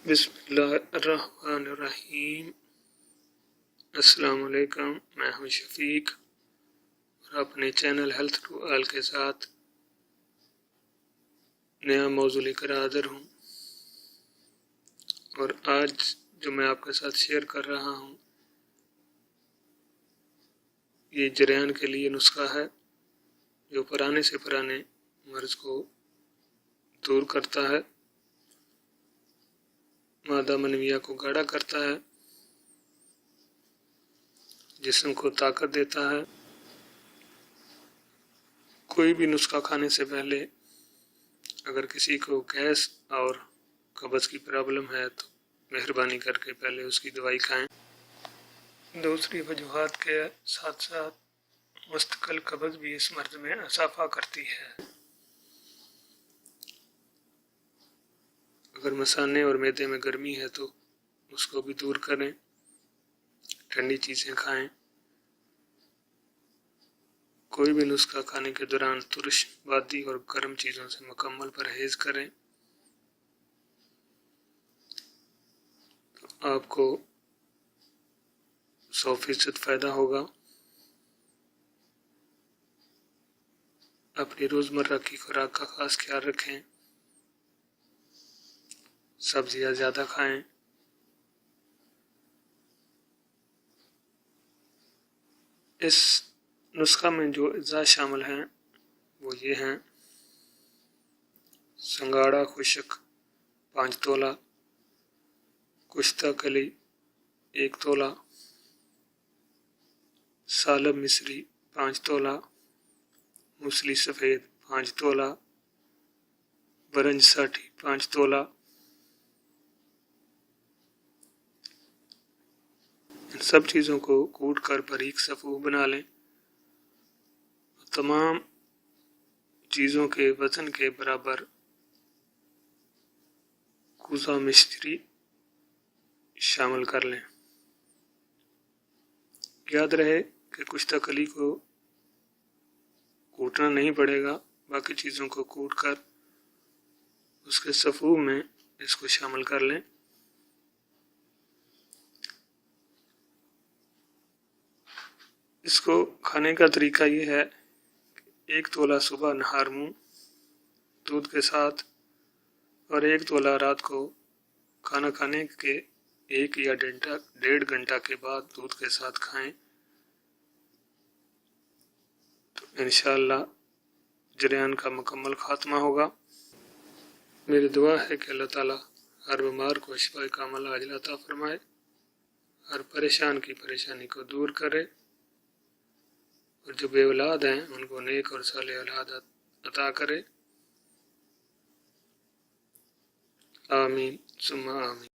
बिस्मिल्लाहिर्रहमानिर्रहीम। अस्सलाम वालेकुम। मैं हूं शफीक और अपने चैनल हेल्थ टू ऑल के साथ नया मौजू लेकर हाजिर हूं। और आज जो मैं आपके साथ शेयर कर रहा हूं ये जरियान के लिए नुस्खा है जो पुराने से पुराने मर्ज को दूर करता है, मादा मनविया को गाढ़ा करता है, जिस्म को ताकत देता है। कोई भी नुस्खा खाने से पहले अगर किसी को गैस और कब्ज़ की प्रॉब्लम है तो मेहरबानी करके पहले उसकी दवाई खाएं। दूसरी वजूहात के साथ साथ मुस्तकिल कब्ज़ भी इस मर्ज में इजाफा करती है। अगर मसाने और मैदे में गर्मी है तो उसको भी दूर करें, ठंडी चीज़ें खाएं। कोई भी नुस्खा खाने के दौरान तुरश, बादी और गर्म चीज़ों से मुकम्मल परहेज करें तो आपको 100% फ़ायदा होगा। अपनी रोज़मर्रा की खुराक का ख़ास ख्याल रखें, सब्जियाँ ज़्यादा खाएं। इस नुस्खा में जो अज़ा शामिल हैं वो ये हैं: संगाड़ा खुशक 5 तोला, कुश्ता कली 1 तोला, सालब मिस्री 5 तोला, मूसली सफ़ेद 5 तोला, बरंज साठी 5 तोला। इन सब चीज़ों को कूट कर बारीक सफ़ूफ बना लें। तमाम चीज़ों के वज़न के बराबर कुज़ा मिश्री शामिल कर लें। याद रहे कि कुश्ता कली को कूटना नहीं पड़ेगा, बाकी चीज़ों को कूट कर उसके सफ़ूफ में इसको शामिल कर लें। इसको खाने का तरीका ये है कि 1 तोला सुबह नहार मुँह दूध के साथ और 1 तोला रात को खाना खाने के 1 या 1.5 घंटा के बाद दूध के साथ खाएं तो इंशाअल्लाह जरियान का मुकम्मल खात्मा होगा। मेरी दुआ है कि अल्लाह ताला हर बीमार को शिफा कामिल आजिल अता फरमाए, हर परेशान की परेशानी को दूर करे और जो बे औलाद हैं उनको नेक और सालेह औलाद अता करे। आमीन सुम्मा आमीन।